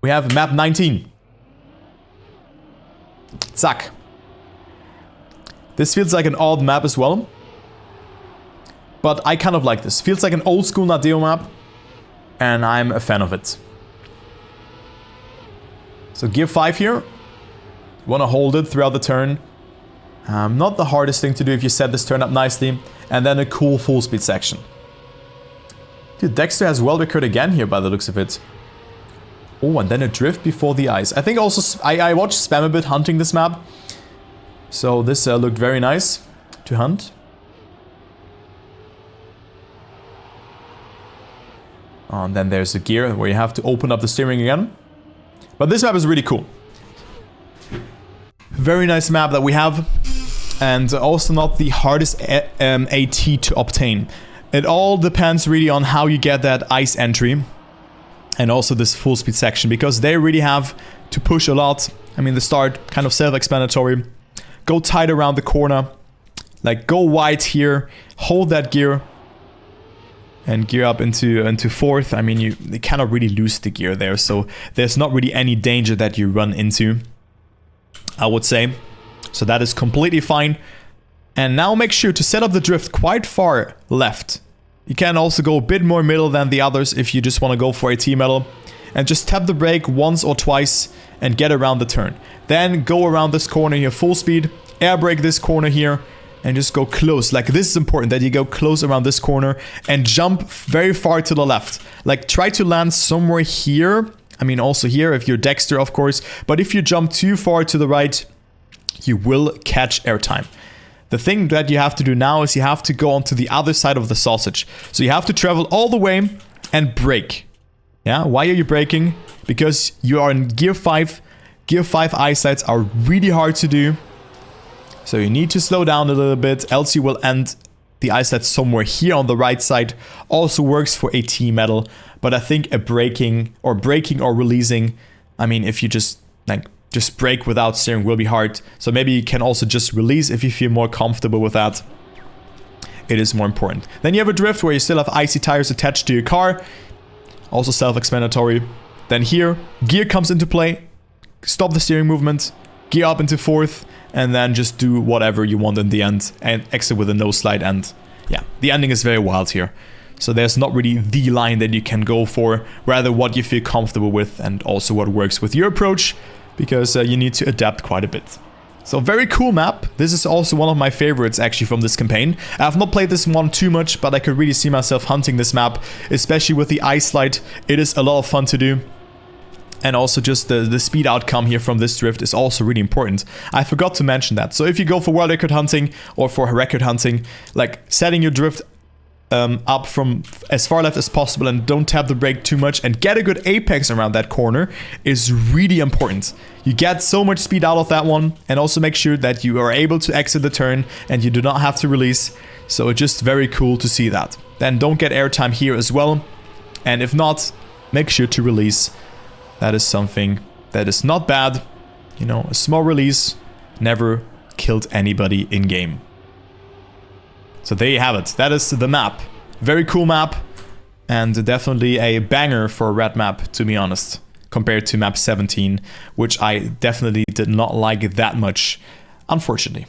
We have map 19. Zack. This feels like an odd map as well. But I kind of like this. Feels like an old school Nadeo map. And I'm a fan of it. So gear 5 here. You want to hold it throughout the turn. Not the hardest thing to do if you set this turn up nicely. And then a cool full speed section. Dude, Dexter has well recurred again here by the looks of it. Oh, and then a drift before the ice. I think also I watched Spam a bit hunting this map. So this looked very nice to hunt. And then there's a gear where you have to open up the steering again. But this map is really cool. Very nice map that we have. And also not the hardest AT to obtain. It all depends really on how you get that ice entry. And also this full speed section. Because they really have to push a lot. I mean, the start, kind of self-explanatory. Go tight around the corner. Like, go wide here. Hold that gear. And gear up into fourth. I mean, you cannot really lose the gear there. So there's not really any danger that you run into, I would say. So that is completely fine. And now make sure to set up the drift quite far left. You can also go a bit more middle than the others if you just want to go for a T-metal. And just tap the brake once or twice and get around the turn. Then go around this corner here full speed. Air brake this corner here. And just go close. Like, this is important that you go close around this corner and jump very far to the left. Like, try to land somewhere here. I mean, also here if you're Dexter, of course. But if you jump too far to the right, you will catch airtime. The thing that you have to do now is you have to go onto the other side of the sausage. So you have to travel all the way and brake. Yeah, why are you braking? Because you are in gear 5. Gear 5 eyesights are really hard to do. So you need to slow down a little bit, else you will end the eyesight somewhere here on the right side. Also works for a T-metal, but I think a braking or releasing, I mean, if you just brake without steering will be hard. So maybe you can also just release if you feel more comfortable with that. It is more important. Then you have a drift where you still have icy tires attached to your car. Also self-explanatory. Then here, gear comes into play. Stop the steering movement. Gear up into fourth. And then just do whatever you want in the end. And exit with a no slide end. Yeah, the ending is very wild here. So there's not really the line that you can go for. Rather what you feel comfortable with. And also what works with your approach. Because you need to adapt quite a bit. So very cool map. This is also one of my favorites actually from this campaign. I have not played this one too much. But I could really see myself hunting this map. Especially with the ice slide. It is a lot of fun to do. And also just the speed outcome here from this drift is also really important. I forgot to mention that. So if you go for world record hunting or for record hunting, like setting your drift up from as far left as possible and don't tap the brake too much and get a good apex around that corner is really important. You get so much speed out of that one, and also make sure that you are able to exit the turn and you do not have to release. So it's just very cool to see that. Then don't get airtime here as well. And if not, make sure to release. That is something that is not bad. You know, a small release never killed anybody in game. So there you have it. That is the map. Very cool map. And definitely a banger for a red map, to be honest. Compared to map 17, which I definitely did not like that much, unfortunately.